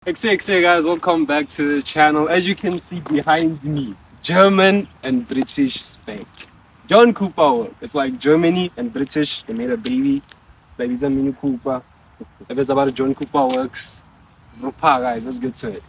XXA guys, welcome back to the channel. As you can see behind me, German and British spec. John Cooper work. It's like Germany and British, they made a baby. Baby's a Mini Cooper. If it's about a John Cooper works, Rupa guys, let's get to it.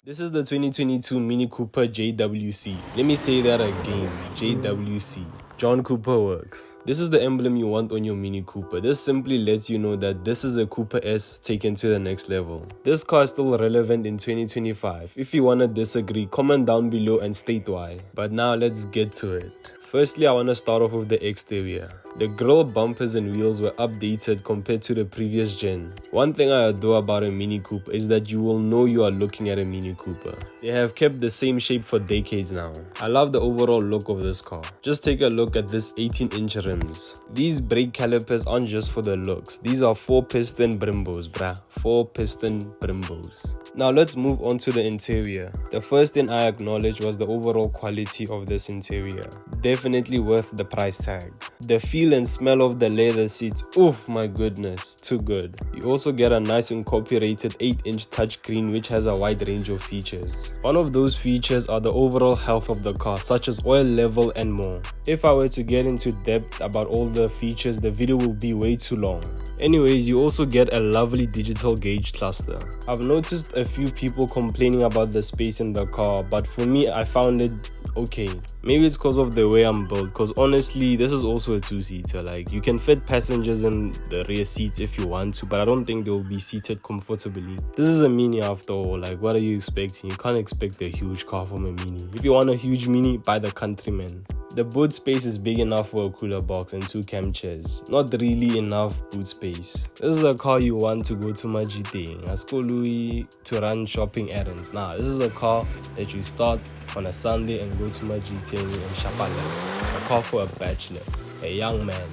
This is the 2022 Mini Cooper JWC. Let me say that again, JWC. John Cooper Works. This is the emblem you want on your Mini Cooper. This simply lets you know that this is a Cooper S taken to the next level. This car is still relevant in 2025. If you wanna disagree, comment down below and state why. But now let's get to it. Firstly, I want to start off with the exterior. The grille, bumpers and wheels were updated compared to the previous gen. One thing I adore about a Mini Cooper is that you will know you are looking at a Mini Cooper. They have kept the same shape for decades now. I love the overall look of this car. Just take a look at this 18-inch rims. These brake calipers aren't just for the looks. These are 4-piston Brimbos, bruh. 4-piston Brimbos. Now let's move on to the interior. The first thing I acknowledge was the overall quality of this interior. Definitely worth the price tag. The feel and smell of the leather seats, oof, my goodness, too good. You also get a nice incorporated 8-inch touchscreen which has a wide range of features. One of those features are the overall health of the car, such as oil level and more. If I were to get into depth about all the features, the video will be way too long. Anyways, you also get a lovely digital gauge cluster. I've noticed a few people complaining about the space in the car, but for me I found it okay. Maybe it's because of the way I'm built, because honestly this is also a 2-seater. Like, you can fit passengers in the rear seats if you want to, but I don't think they'll be seated comfortably. This is a Mini after all. Like, what are you expecting? You can't expect a huge car from a Mini. If you want a huge Mini, buy the Countryman. The boot space is big enough for a cooler box and 2 cam chairs. Not really enough boot space. This is a car you want to go to Majite, Askolui, to run shopping errands. Nah, this is a car that you start on a Sunday and go to Majite and Shapalex. A car for a bachelor, a young man.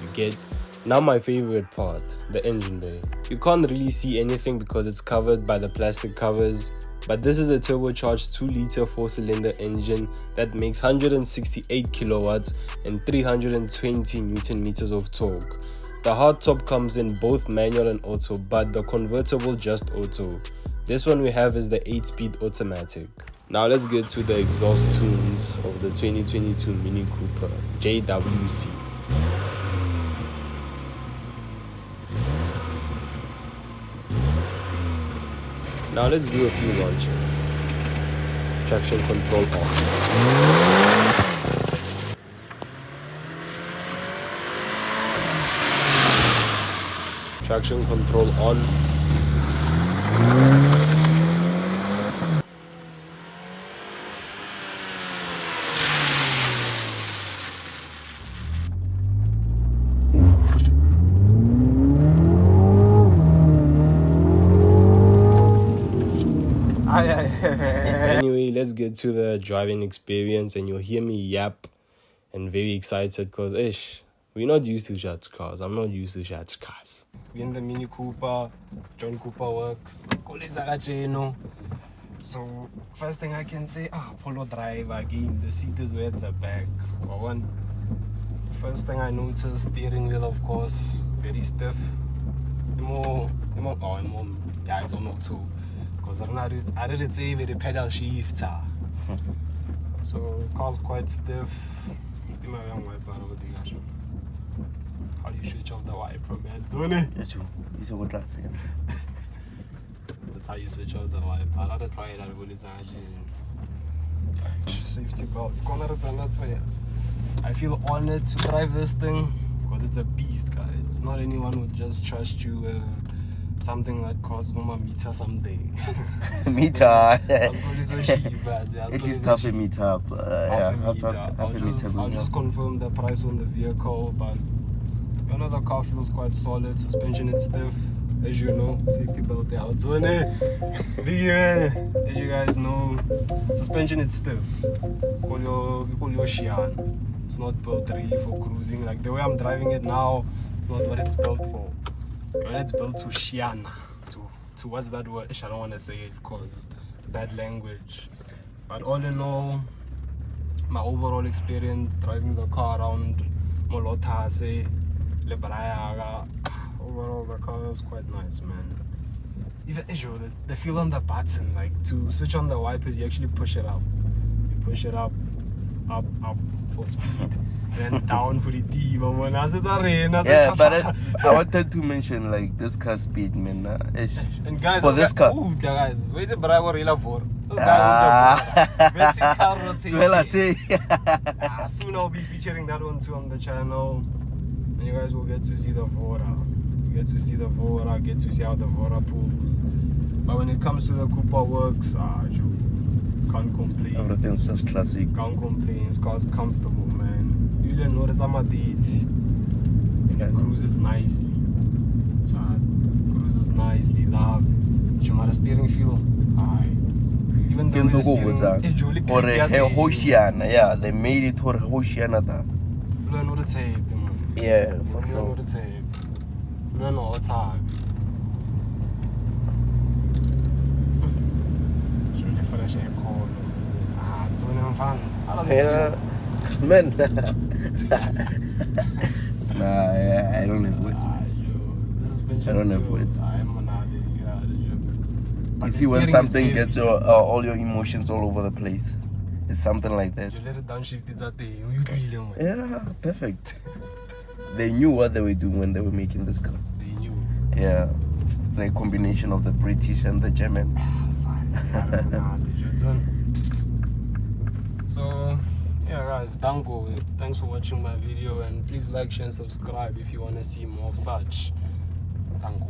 You get. Now my favorite part, the engine bay. You can't really see anything because it's covered by the plastic covers. But this is a turbocharged 2-liter 4-cylinder engine that makes 168 kilowatts and 320 Newton meters of torque. The hardtop comes in both manual and auto, but the convertible just auto. This one we have is the 8-speed automatic. Now let's get to the exhaust tunes of the 2022 Mini Cooper JWC. Now let's do a few launches. Traction control off. Traction control on. Anyway, let's get to the driving experience, and you'll hear me yap and very excited because we're not used to Shat's cars. I'm not used to Shat's cars. We're in the Mini Cooper, John Cooper Works. So first thing I can say, Polo drive again. The seat is way at the back. First thing I noticed, steering wheel, of course, very stiff. Yeah, it's on auto. Because I didn't say with the pedal shifter. So the car's quite stiff. How do you switch off the wiper, man? That's true. It's a good class. That's how you switch off the wiper. I'll try it out. Safety belt. I feel honored to drive this thing because it's a beast, guys. It's not anyone would just trust you with something that costs Mama meter someday. Meter. At least half a meter. I'll just confirm the price on the vehicle, but the car feels quite solid. Suspension is stiff, as you know. Safety belt out. So, as you guys know, suspension is stiff. It's not built really for cruising. Like the way I'm driving it now, it's not what it's built for. It's built to Shiana. To what's that word? I don't want to say it because bad language. But all in all, my overall experience driving the car around Molotase, Lebrayaga, the car is quite nice, man. Even the feel on the button, like to switch on the wipers, you actually push it up. You push it up for speed, then down for the D. Yeah, but I wanted to mention like this car speed, man. And guys, for this car. Oh, guys, wait a minute, for this guy wants a car rotation. Soon I'll be featuring that one too on the channel, and you guys will get to see the Vora. Get to see the Vora, get to see how the Vora pulls. But when it comes to the Cooper works, you can't complain. Everything's just classic. Can't complain. This car's comfortable, man. You didn't notice I'm at dates. And it cruises nicely. So cruises nicely. Love. You want a steering feel? Aye. Even though the steering yeah, they made it for Hoshiana. Learn what to tape, man. Yeah, for sure. Learn what to tape. Learn all the time. So when I'm fun, how does it feel? Man. Nah, I don't have words. I don't have words. You see when something gets your all your emotions all over the place. It's something like that. You let it downshift, it's at the yeah, perfect. They knew what they were doing when they were making this car. They knew. Yeah, it's a combination of the British and the German. So yeah guys, dango. Thanks for watching my video, and please like, share and subscribe if you want to see more of such. Dango.